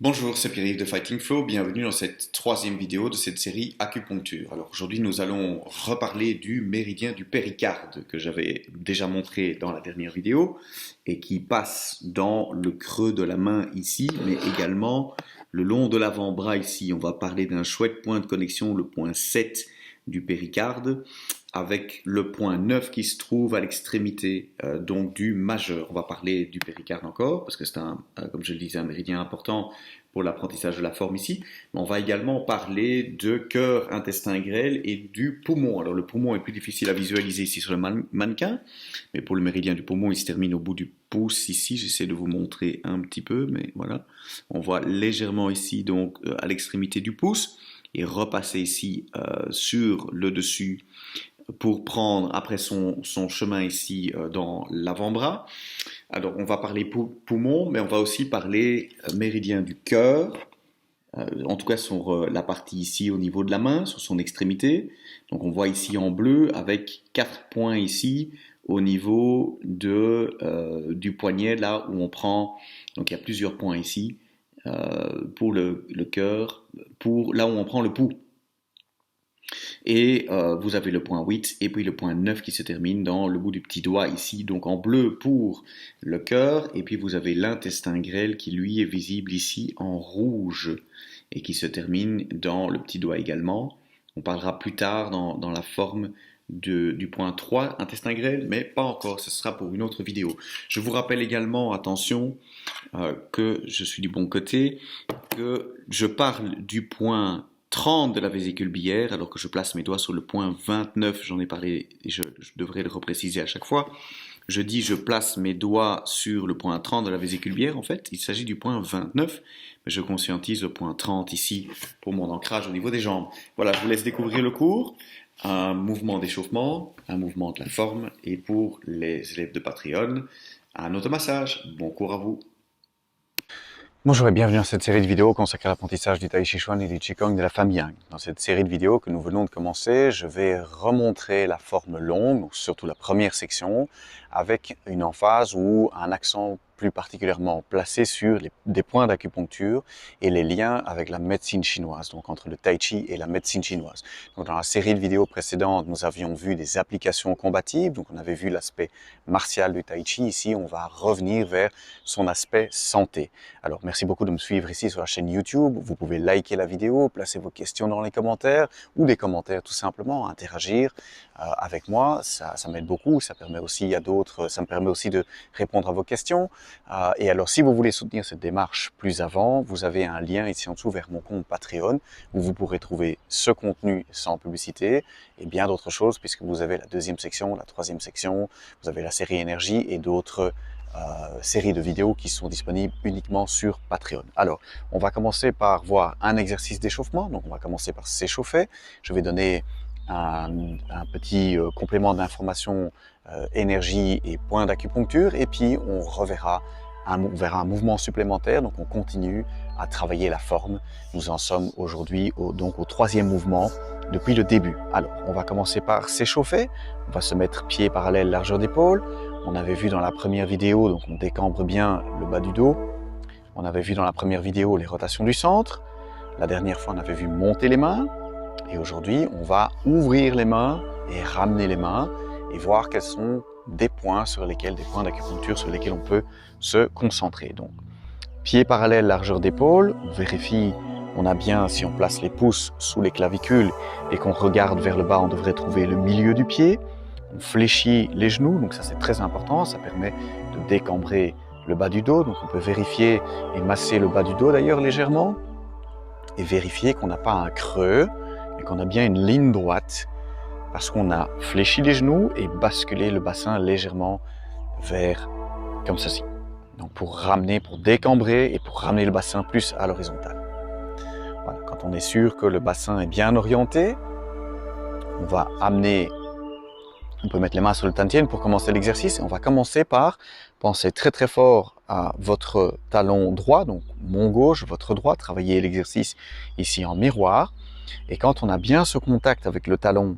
Bonjour, c'est Pierre-Yves de Fighting Flow, bienvenue dans cette troisième vidéo de cette série acupuncture. Alors aujourd'hui nous allons reparler du méridien du péricarde que j'avais déjà montré dans la dernière vidéo et qui passe dans le creux de la main ici, mais également le long de l'avant-bras ici. On va parler d'un chouette point de connexion, le point 7 du péricarde, avec le point 9 qui se trouve à l'extrémité donc du majeur. On va parler du péricarde encore, parce que c'est comme je le disais, un méridien important pour l'apprentissage de la forme ici. Mais on va également parler de cœur, intestin grêle et du poumon. Alors le poumon est plus difficile à visualiser ici sur le mannequin, mais pour le méridien du poumon, il se termine au bout du pouce ici. J'essaie de vous montrer un petit peu, mais voilà. On voit légèrement ici, donc à l'extrémité du pouce, et repasser ici sur le dessus pour prendre après son chemin ici dans l'avant-bras. Alors on va parler poumon, mais on va aussi parler méridien du cœur, en tout cas sur la partie ici au niveau de la main, sur son extrémité. Donc on voit ici en bleu avec 4 points ici au niveau du poignet, là où on prend, donc il y a plusieurs points ici pour le cœur, pour là où on prend le pouls. Et vous avez le point 8 et puis le point 9 qui se termine dans le bout du petit doigt ici, donc en bleu pour le cœur, et puis vous avez l'intestin grêle qui lui est visible ici en rouge et qui se termine dans le petit doigt également. On parlera plus tard dans la forme du point 3, intestin grêle, mais pas encore, ce sera pour une autre vidéo. Je vous rappelle également, attention, que je suis du bon côté, que je parle du point 30 de la vésicule biliaire, alors que je place mes doigts sur le point 29, j'en ai parlé et je devrais le repréciser à chaque fois. Je dis je place mes doigts sur le point 30 de la vésicule biliaire, en fait, il s'agit du point 29, mais je conscientise le point 30 ici pour mon ancrage au niveau des jambes. Voilà, je vous laisse découvrir le cours, un mouvement d'échauffement, un mouvement de la forme, et pour les élèves de Patreon, un automassage. Bon cours à vous. Bonjour et bienvenue dans cette série de vidéos consacrée à l'apprentissage du Tai Chi Chuan et du Qigong de la famille Yang. Dans cette série de vidéos que nous venons de commencer, je vais remontrer la forme longue, donc surtout la première section, avec une emphase ou un accent plus particulièrement placé sur des points d'acupuncture et les liens avec la médecine chinoise, donc entre le Tai Chi et la médecine chinoise. Donc dans la série de vidéos précédentes, nous avions vu des applications combatives, donc on avait vu l'aspect martial du Tai Chi. Ici, on va revenir vers son aspect santé. Alors, merci beaucoup de me suivre ici sur la chaîne YouTube. Vous pouvez liker la vidéo, placer vos questions dans les commentaires ou des commentaires tout simplement, interagir avec moi. Ça m'aide beaucoup. Ça permet aussi à d'autres, ça me permet aussi de répondre à vos questions. Et alors, si vous voulez soutenir cette démarche plus avant, vous avez un lien ici en dessous vers mon compte Patreon où vous pourrez trouver ce contenu sans publicité et bien d'autres choses puisque vous avez la deuxième section, la troisième section, vous avez la série énergie et d'autres séries de vidéos qui sont disponibles uniquement sur Patreon. Alors, on va commencer par voir un exercice d'échauffement. Donc, on va commencer par s'échauffer. Je vais donner un petit complément d'information énergie et point d'acupuncture. Et puis, on reverra vers un mouvement supplémentaire. Donc, on continue à travailler la forme. Nous en sommes aujourd'hui donc au troisième mouvement depuis le début. Alors, on va commencer par s'échauffer. On va se mettre pieds parallèles, largeur d'épaule. On avait vu dans la première vidéo, donc on décambre bien le bas du dos. On avait vu dans la première vidéo les rotations du centre. La dernière fois, on avait vu monter les mains. Et aujourd'hui, on va ouvrir les mains et ramener les mains et voir quels sont des points d'acupuncture sur lesquels on peut se concentrer. Donc, pieds parallèles, largeur d'épaule. On vérifie, on a bien, si on place les pouces sous les clavicules et qu'on regarde vers le bas, on devrait trouver le milieu du pied. On fléchit les genoux, donc ça c'est très important, ça permet de décambrer le bas du dos, donc on peut vérifier et masser le bas du dos d'ailleurs légèrement, et vérifier qu'on n'a pas un creux, mais qu'on a bien une ligne droite, parce qu'on a fléchi les genoux et basculé le bassin légèrement vers, comme ceci. Donc pour décambrer et pour ramener le bassin plus à l'horizontale. Voilà, quand on est sûr que le bassin est bien orienté, on va amener. On peut mettre les mains sur le tantien pour commencer l'exercice. On va commencer par penser très très fort à votre talon droit, donc mon gauche, votre droit. Travailler l'exercice ici en miroir. Et quand on a bien ce contact avec le talon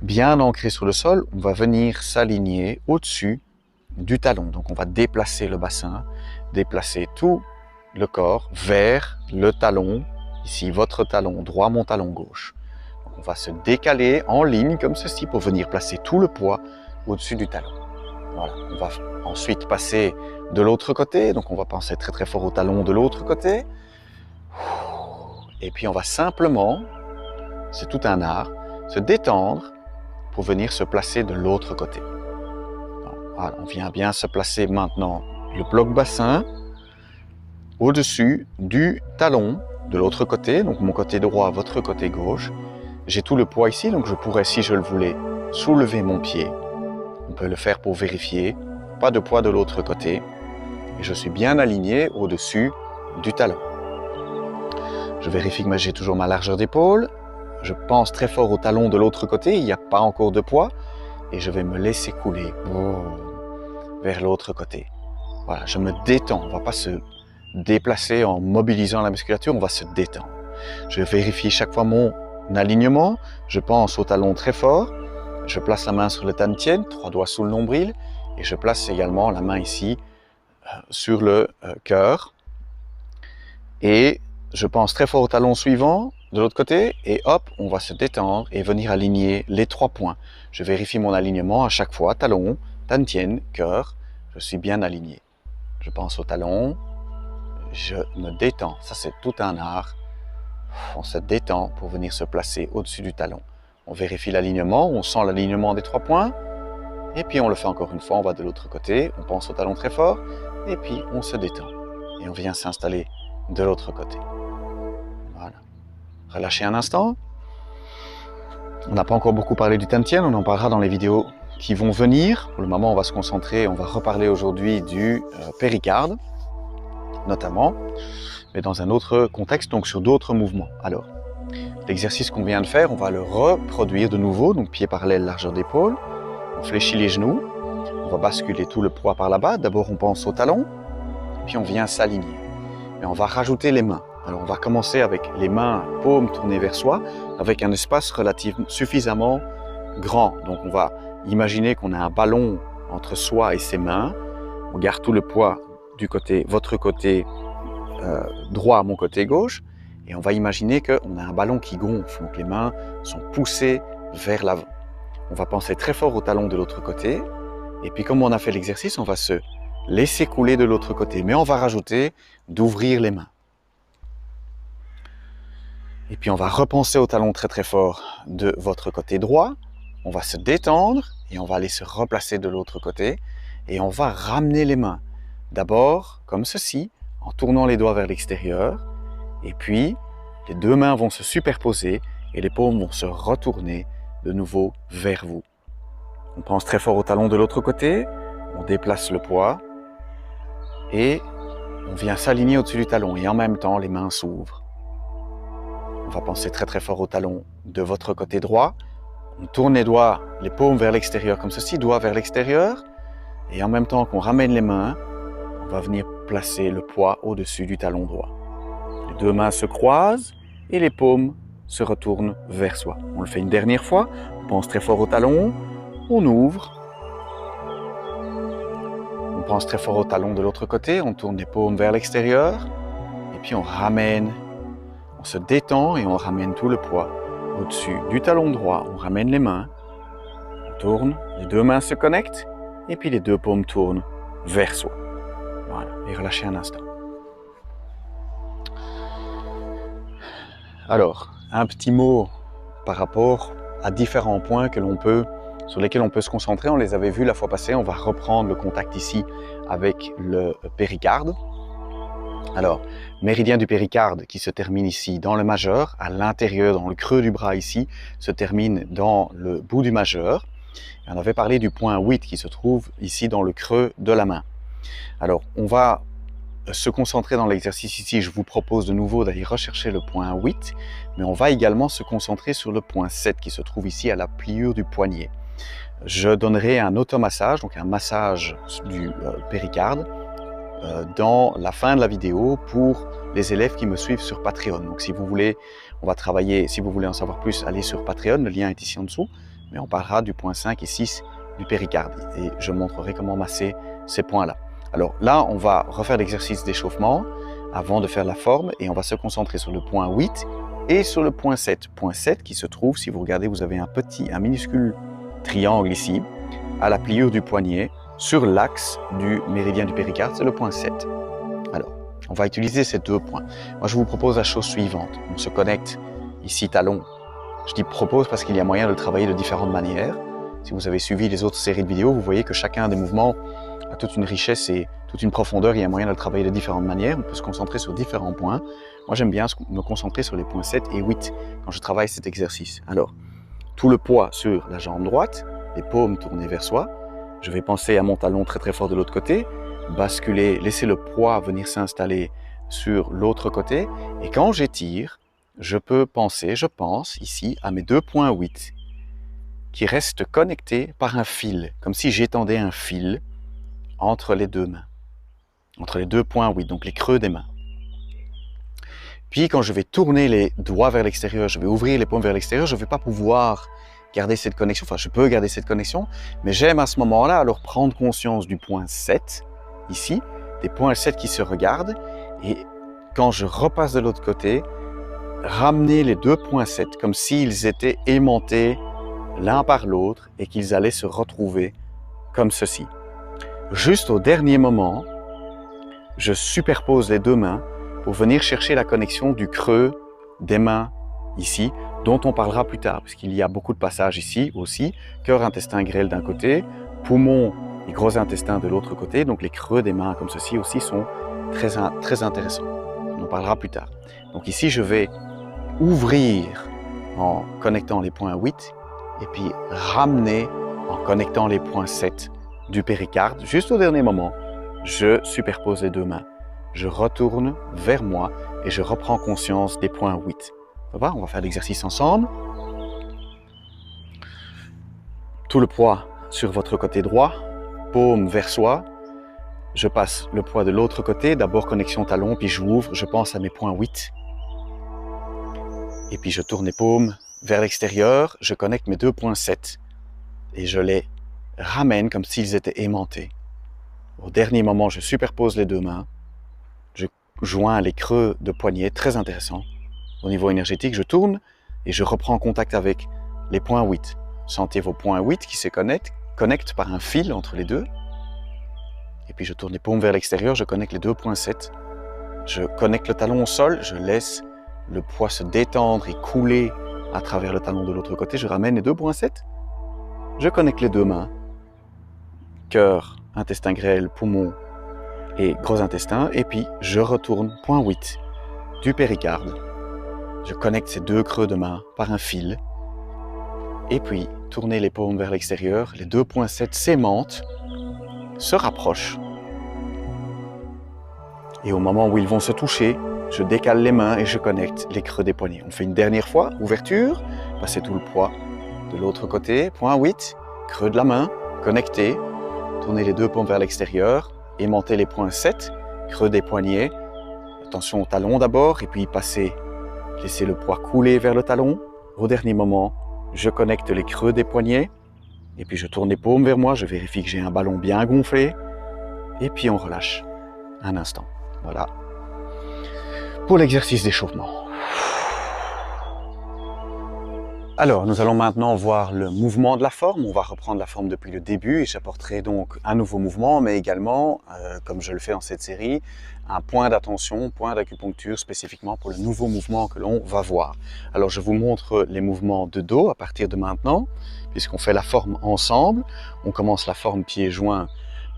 bien ancré sur le sol, on va venir s'aligner au-dessus du talon. Donc on va déplacer le bassin, déplacer tout le corps vers le talon, ici votre talon droit, mon talon gauche. Donc on va se décaler en ligne comme ceci pour venir placer tout le poids au-dessus du talon. Voilà, on va ensuite passer de l'autre côté, donc on va penser très très fort au talon de l'autre côté. Et puis on va simplement, c'est tout un art, se détendre pour venir se placer de l'autre côté. Voilà, on vient bien se placer maintenant le bloc bassin au-dessus du talon de l'autre côté, donc mon côté droit, votre côté gauche. J'ai tout le poids ici, donc je pourrais, si je le voulais, soulever mon pied. On peut le faire pour vérifier, pas de poids de l'autre côté. Et je suis bien aligné au-dessus du talon. Je vérifie que j'ai toujours ma largeur d'épaule. Je pense très fort au talon de l'autre côté, il n'y a pas encore de poids. Et je vais me laisser couler vers l'autre côté. Voilà, je me détends, on ne va pas se déplacer en mobilisant la musculature, on va se détendre. Je vérifie chaque fois mon alignement, je pense au talon très fort, je place la main sur le tantien, 3 doigts sous le nombril, et je place également la main ici sur le cœur. Et je pense très fort au talon suivant, de l'autre côté, et hop, on va se détendre et venir aligner les 3 points. Je vérifie mon alignement à chaque fois, talon, tantien, cœur, je suis bien aligné. Je pense au talon, je me détends, ça c'est tout un art. On se détend pour venir se placer au-dessus du talon. On vérifie l'alignement, on sent l'alignement des 3 points, et puis on le fait encore une fois, on va de l'autre côté, on pense au talon très fort, et puis on se détend. Et on vient s'installer de l'autre côté. Voilà. Relâchez un instant. On n'a pas encore beaucoup parlé du tantien, on en parlera dans les vidéos qui vont venir. Pour le moment, on va se concentrer, on va reparler aujourd'hui du péricarde, notamment, mais dans un autre contexte, donc sur d'autres mouvements. Alors, l'exercice qu'on vient de faire, on va le reproduire de nouveau, donc pied parallèle, largeur d'épaule. On fléchit les genoux, on va basculer tout le poids par là-bas. D'abord, on pense au talon, puis on vient s'aligner. Et on va rajouter les mains. Alors, on va commencer avec les mains, paumes tournées vers soi, avec un espace relativement suffisamment grand. Donc, on va imaginer qu'on a un ballon entre soi et ses mains. On garde tout le poids du côté, votre côté droit, mon côté gauche. Et on va imaginer qu'on a un ballon qui gonfle. Donc, les mains sont poussées vers l'avant. On va penser très fort au talon de l'autre côté. Et puis, comme on a fait l'exercice, on va se laisser couler de l'autre côté. Mais on va rajouter d'ouvrir les mains. Et puis, on va repenser au talon très très fort de votre côté droit. On va se détendre et on va aller se replacer de l'autre côté. Et on va ramener les mains. D'abord, comme ceci, en tournant les doigts vers l'extérieur. Et puis, les 2 mains vont se superposer et les paumes vont se retourner de nouveau vers vous. On pense très fort au talon de l'autre côté. On déplace le poids. Et on vient s'aligner au-dessus du talon. Et en même temps, les mains s'ouvrent. On va penser très très fort au talon de votre côté droit. On tourne les doigts, les paumes vers l'extérieur comme ceci, doigts vers l'extérieur. Et en même temps qu'on ramène les mains, on va venir placer le poids au-dessus du talon droit. Les 2 mains se croisent et les paumes se retournent vers soi. On le fait une dernière fois. On pense très fort au talon. On ouvre. On pense très fort au talon de l'autre côté. On tourne les paumes vers l'extérieur. Et puis on ramène. On se détend et on ramène tout le poids au-dessus du talon droit. On ramène les mains. On tourne. Les 2 mains se connectent. Et puis les 2 paumes tournent vers soi. Voilà. Et relâchez un instant. Alors, un petit mot par rapport à différents points sur lesquels on peut se concentrer. On les avait vus la fois passée. On va reprendre le contact ici avec le péricarde. Alors, méridien du péricarde qui se termine ici dans le majeur, à l'intérieur, dans le creux du bras ici, se termine dans le bout du majeur. Et on avait parlé du point 8 qui se trouve ici dans le creux de la main. Alors, on va se concentrer dans l'exercice ici. Je vous propose de nouveau d'aller rechercher le point 8, mais on va également se concentrer sur le point 7 qui se trouve ici à la pliure du poignet. Je donnerai un automassage, donc un massage du péricarde, dans la fin de la vidéo pour les élèves qui me suivent sur Patreon. Donc si vous voulez, on va travailler, si vous voulez en savoir plus, allez sur Patreon, le lien est ici en dessous, mais on parlera du point 5 et 6 du péricarde et je montrerai comment masser ces points-là. Alors là, on va refaire l'exercice d'échauffement avant de faire la forme et on va se concentrer sur le point 8 et sur le point 7. Point 7 qui se trouve, si vous regardez, vous avez un minuscule triangle ici, à la pliure du poignet, sur l'axe du méridien du péricarde, c'est le point 7. Alors, on va utiliser ces 2 points. Moi, je vous propose la chose suivante. On se connecte ici talon. Je dis propose parce qu'il y a moyen de le travailler de différentes manières. Si vous avez suivi les autres séries de vidéos, vous voyez que chacun des mouvements a toute une richesse et toute une profondeur. Il y a moyen de le travailler de différentes manières. On peut se concentrer sur différents points. Moi, j'aime bien me concentrer sur les points 7 et 8 quand je travaille cet exercice. Alors, tout le poids sur la jambe droite, les paumes tournées vers soi. Je vais penser à mon talon très très fort de l'autre côté, basculer, laisser le poids venir s'installer sur l'autre côté. Et quand j'étire, je pense ici à mes 2 points 8 qui restent connectés par un fil, comme si j'étendais un fil entre les 2 mains, entre les 2 points 8, donc les creux des mains. Puis quand je vais tourner les doigts vers l'extérieur, je vais ouvrir les paumes vers l'extérieur, je ne vais pas pouvoir garder cette connexion, enfin je peux garder cette connexion, mais j'aime à ce moment-là alors prendre conscience du point 7, ici, des points 7 qui se regardent, et quand je repasse de l'autre côté, ramener les 2 points 7 comme s'ils étaient aimantés l'un par l'autre et qu'ils allaient se retrouver comme ceci. Juste au dernier moment, je superpose les 2 mains pour venir chercher la connexion du creux des mains ici, dont on parlera plus tard, parce qu'il y a beaucoup de passages ici aussi, cœur, intestin grêle d'un côté, poumon et gros intestin de l'autre côté, donc les creux des mains comme ceci aussi sont très intéressants. On en parlera plus tard. Donc ici, je vais ouvrir en connectant les points 8 et puis ramener en connectant les points 7 du péricarde. Juste au dernier moment, je superpose les 2 mains. Je retourne vers moi et je reprends conscience des points 8. Ça va? On va faire l'exercice ensemble. Tout le poids sur votre côté droit, paume vers soi. Je passe le poids de l'autre côté, d'abord connexion talon, puis j'ouvre, je pense à mes points 8. Et puis je tourne les paumes vers l'extérieur, je connecte mes 2 points 7 et je les ramène comme s'ils étaient aimantés. Au dernier moment, je superpose les 2 mains, je joins les creux de poignet, très intéressant. Au niveau énergétique, je tourne et je reprends contact avec les points 8. Sentez vos points 8 qui se connectent par un fil entre les 2. Et puis je tourne les paumes vers l'extérieur, je connecte les 2 points 7. Je connecte le talon au sol, je laisse le poids se détendre et couler à travers le talon de l'autre côté. Je ramène les 2 points 7. Je connecte les 2 mains, cœur, intestin grêle, poumon et gros intestin. Et puis je retourne point 8 du péricarde. Je connecte ces 2 creux de main par un fil. Et puis tourner les paumes vers l'extérieur. Les 2 points 7 s'aimantent, se rapprochent. Et au moment où ils vont se toucher, je décale les mains et je connecte les creux des poignets. On fait une dernière fois, ouverture, passez tout le poids de l'autre côté, point 8, creux de la main, connecté, tournez les 2 paumes vers l'extérieur, aimantez les points 7, creux des poignets, attention au talon d'abord, et puis passez, laissez le poids couler vers le talon. Au dernier moment, je connecte les creux des poignets, et puis je tourne les paumes vers moi, je vérifie que j'ai un ballon bien gonflé, et puis on relâche un instant. Voilà. Pour l'exercice d'échauffement. Alors, nous allons maintenant voir le mouvement de la forme. On va reprendre la forme depuis le début et j'apporterai donc un nouveau mouvement, mais également, comme je le fais dans cette série, un point d'attention, point d'acupuncture spécifiquement pour le nouveau mouvement que l'on va voir. Alors, je vous montre les mouvements de dos à partir de maintenant, puisqu'on fait la forme ensemble. On commence la forme pieds joints,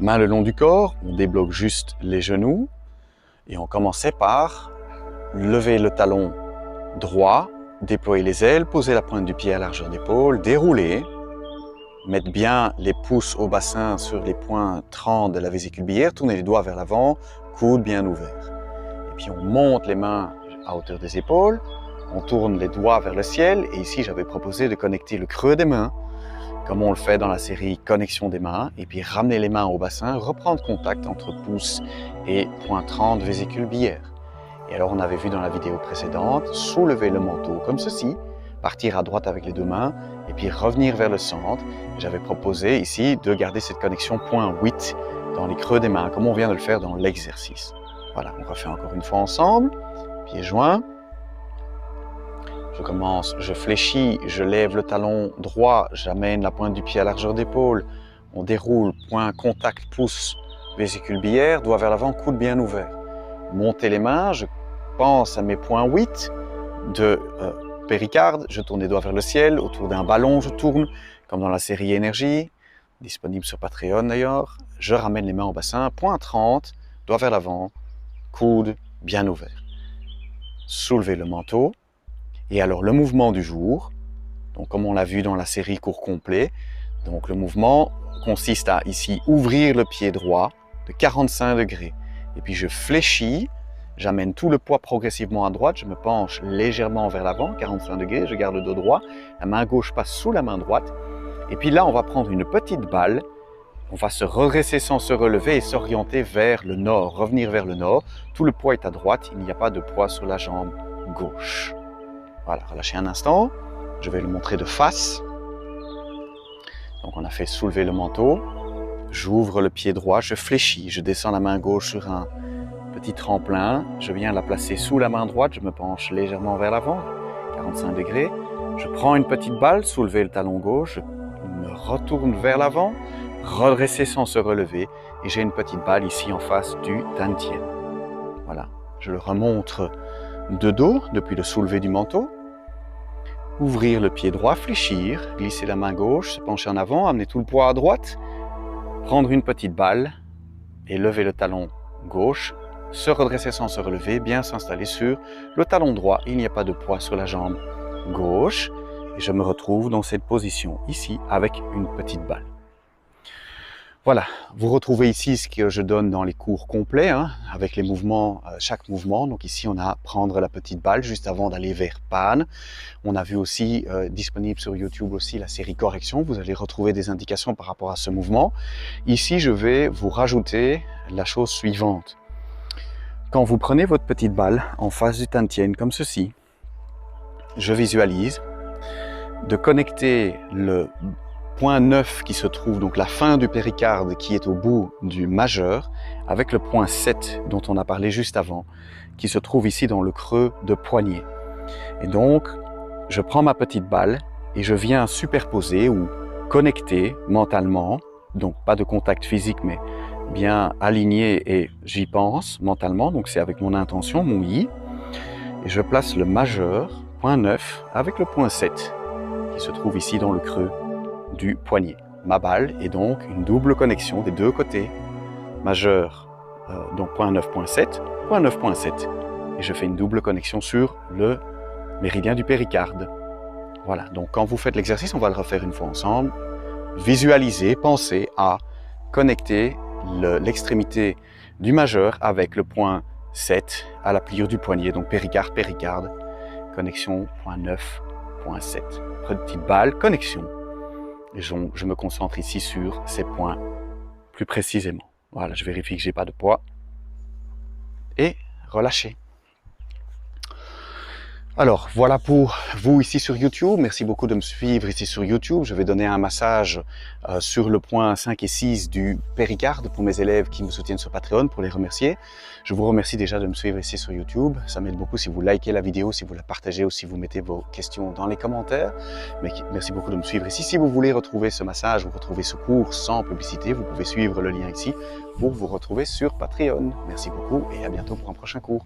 mains le long du corps. On débloque juste les genoux et on commençait par lever le talon droit, déployer les ailes, poser la pointe du pied à largeur d'épaule, dérouler, mettre bien les pouces au bassin sur les points 30 de la vésicule biliaire, tourner les doigts vers l'avant, coude bien ouvert. Et puis on monte les mains à hauteur des épaules, on tourne les doigts vers le ciel et ici j'avais proposé de connecter le creux des mains, comme on le fait dans la série Connexion des mains, et puis ramener les mains au bassin, reprendre contact entre pouce et point 30 vésicule biliaire. Et alors on avait vu dans la vidéo précédente, soulever le manteau comme ceci, partir à droite avec les 2 mains, et puis revenir vers le centre. J'avais proposé ici de garder cette connexion point 8 dans les creux des mains, comme on vient de le faire dans l'exercice. Voilà, on refait encore une fois ensemble. Pieds joints. Je commence, je fléchis, je lève le talon droit, j'amène la pointe du pied à largeur d'épaule. On déroule, point, contact, pouce, vésicule biliaire, doigt vers l'avant, coude bien ouvert. Montez les mains, je pense à mes points 8 de péricarde, je tourne les doigts vers le ciel, autour d'un ballon je tourne, comme dans la série Énergie, disponible sur Patreon d'ailleurs. Je ramène les mains au bassin, point 30, doigt vers l'avant, coude bien ouvert. Soulevez le manteau. Et alors le mouvement du jour, donc comme on l'a vu dans la série cours complet, donc le mouvement consiste à ici ouvrir le pied droit de 45 degrés. Et puis je fléchis, j'amène tout le poids progressivement à droite, je me penche légèrement vers l'avant, 45 degrés, je garde le dos droit, la main gauche passe sous la main droite. Et puis là on va prendre une petite balle, on va se redresser sans se relever et s'orienter vers le nord, revenir vers le nord. Tout le poids est à droite, il n'y a pas de poids sur la jambe gauche. Voilà, relâchez un instant, je vais le montrer de face. Donc on a fait soulever le manteau, j'ouvre le pied droit, je fléchis, je descends la main gauche sur un petit tremplin, je viens la placer sous la main droite, je me penche légèrement vers l'avant, 45 degrés. Je prends une petite balle, soulever le talon gauche, je me retourne vers l'avant, redresser sans se relever et j'ai une petite balle ici en face du dantian. Voilà, je le remonte de dos depuis le soulevé du manteau. Ouvrir le pied droit, fléchir, glisser la main gauche, se pencher en avant, amener tout le poids à droite, prendre une petite balle et lever le talon gauche, se redresser sans se relever, bien s'installer sur le talon droit. Il n'y a pas de poids sur la jambe gauche et je me retrouve dans cette position ici avec une petite balle. Voilà, vous retrouvez ici ce que je donne dans les cours complets, avec les mouvements, chaque mouvement. Donc ici, on a prendre la petite balle juste avant d'aller vers Pan. On a vu aussi, disponible sur YouTube aussi, la série correction. Vous allez retrouver des indications par rapport à ce mouvement. Ici, je vais vous rajouter la chose suivante. Quand vous prenez votre petite balle en face du dantian, comme ceci, je visualise de connecter le point 9 qui se trouve, donc la fin du péricarde qui est au bout du majeur, avec le point 7 dont on a parlé juste avant, qui se trouve ici dans le creux de poignet. Et donc, je prends ma petite balle et je viens superposer ou connecter mentalement, donc pas de contact physique, mais bien aligné et j'y pense mentalement, donc c'est avec mon intention, mon i, et je place le majeur, point 9, avec le point 7, qui se trouve ici dans le creux du poignet. Ma balle est donc une double connexion des deux côtés, majeur, donc point 9, point 7, point 9, point 7. Et je fais une double connexion sur le méridien du péricarde. Voilà, donc quand vous faites l'exercice, on va le refaire une fois ensemble. Visualisez, pensez à connecter l'extrémité du majeur avec le point 7 à la pliure du poignet, donc péricarde, péricarde, connexion point 9, point 7. Petite balle, connexion. Et je me concentre ici sur ces points plus précisément. Voilà, je vérifie que je n'ai pas de poids. Et relâchez. Alors, voilà pour vous ici sur YouTube. Merci beaucoup de me suivre ici sur YouTube. Je vais donner un massage sur le point 5 et 6 du péricarde pour mes élèves qui me soutiennent sur Patreon pour les remercier. Je vous remercie déjà de me suivre ici sur YouTube. Ça m'aide beaucoup si vous likez la vidéo, si vous la partagez ou si vous mettez vos questions dans les commentaires. Mais merci beaucoup de me suivre ici. Si vous voulez retrouver ce massage ou retrouver ce cours sans publicité, vous pouvez suivre le lien ici pour vous retrouver sur Patreon. Merci beaucoup et à bientôt pour un prochain cours.